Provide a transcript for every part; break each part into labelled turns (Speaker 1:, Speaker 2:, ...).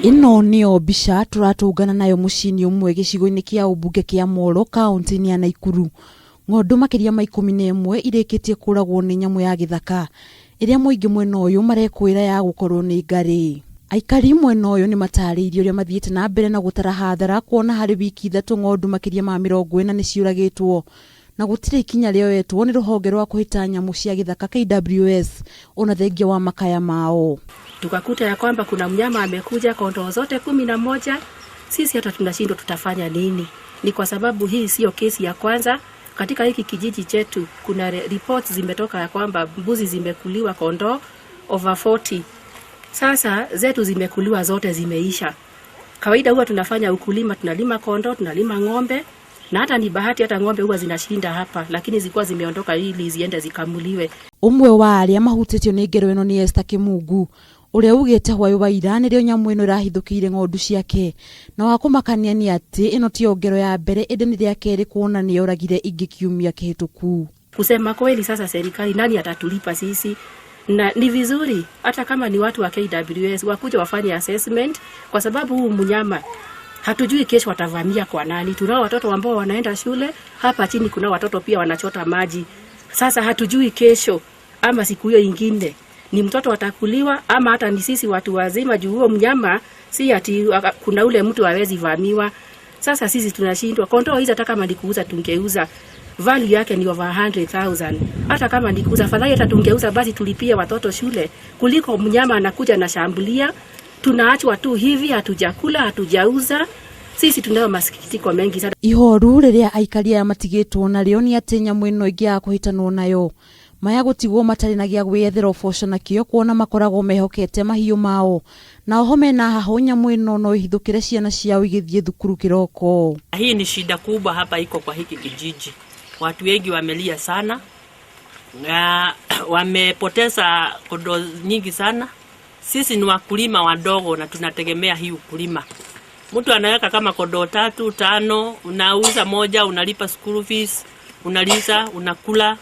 Speaker 1: Ino niyo mbica turatungana nayo mucini umwe gicigo-ini kia ubunge kia Molo kaunti-ini ya Naikuru. Ng'ondu makiria ma 11 ireketie kuragwo ni nyamu ya githaka iria muingi mwena uyu marekwira ya gukorwo ni ngari. Aikari mwena uyu ni matariirio uria mathiete na mbere na gutara Hathara kuona hari wiki 3 ng'ondu makiria ma 40 ni ciuragitwo na gutire ikinya rioetwo ni ruhonge rwa kuhita nyamu cia githaka KWS ona thengia wa makaya mao.
Speaker 2: Tukakuta ya kwamba kuna mnyama amekuja kondoo zote 11. Sisi hata tunashindwa tutafanya nini. Ni kwa sababu hii sio kesi ya kwanza. Katika hiki kijiji chetu kuna reports zimetoka ya kwamba mbuzi zimekuliwa kondoo over 40. Sasa zetu zimekuliwa zote zimeisha. Kawaida huwa tunafanya ukulima, tunalima kondoo, tunalima ng'ombe. Na hata ni bahati hata ng'ombe huwa zinashinda hapa, lakini zilikuwa zimeondoka ili ziende zikamuliwe.
Speaker 1: Umwe wa aria mahutitio ni ngero ino ni Esther Kimungu uria ugite hwayo wa ira nirio nyamu ino irahithukire ng'ondu ciake na wakumakania ni ati ino ti ngero ya mbere ende ni ria keri kuona ni yoragire ingi kiumia kihituku.
Speaker 2: Kusema kweli sasa serikali nani atatulipa sisi? Na ni vizuri hata kama ni watu wa KWS wakuja wafanye assessment kwa sababu huu mnyama hatujui kesho watavamia kwa nani. Tunao watoto ambao wanaenda shule, hapa chini kuna watoto pia wanachota maji. Sasa hatujui kesho ama siku hiyo ingine ni mtoto watakuliwa ama hata ni sisi watu wazima juu huo mnyama si ati kuna ule mtu hawezi vamiwa. Sasa sisi tunashindwa. Kondoo hizo hata kama nikuuza tungeuza value yake ni over 100,000. Hata kama nikuuza fadhali hata tungeuza basi tulipie watoto shule kuliko mnyama anakuja na shambulia. Tunaachwa tu hivi hatujakula hatujauza. Sisi tunayo masikitiko mengi sana.
Speaker 1: Ihoru riria aikaria matigitwo na rio ni ati nyamu ino ingi ya kuhitanwo nayo maya gutigwo matari na gia gwethera uboco nakio kuona makoragwo mehokete mahiu mao na oho mena haho nyamu ino no ihithukire ciana ciao igithie thukuru kiroko.
Speaker 3: Hii ni shida kubwa hapa iko kwa hiki kijiji. Watu wengi wamelia sana na wamepoteza kondoo nyingi sana. Sisi ni wakulima wadogo na tunategemea hii ukulima. Mtu anaweka kama kondoo 3, 5, unauza moja, unalipa school fees, unaliza, unakula.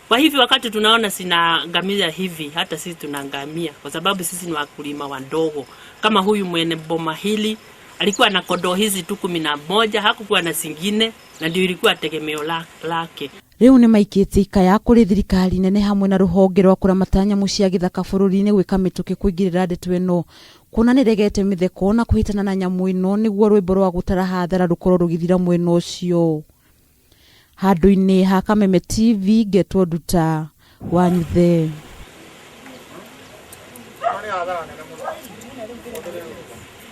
Speaker 3: Kwa hivi wakati tunaona sinaangamia hivi, hata sisi tunaangamia kwa sababu sisi ni wakulima wadogo. Kama huyu mwene boma hili alikuwa na kondoo hizi tu 11, hakukuwa na zingine na ndio ilikuwa tegemeo lake.
Speaker 1: Riu ni maikite ikaya kuri thirikari nene hamwe na ruhonge rwa kuramata nyamu cia githaka bururi-ini gwika mituki kuingirira ndeto ino kuna ni regete mitheko na kuhitana na nyamu ino niguo rwimbo rwa gutara Hathara rukorwo rugithira mwena ucio. Handu-ini ha Kameme TV getwo thutha wa nyuthe.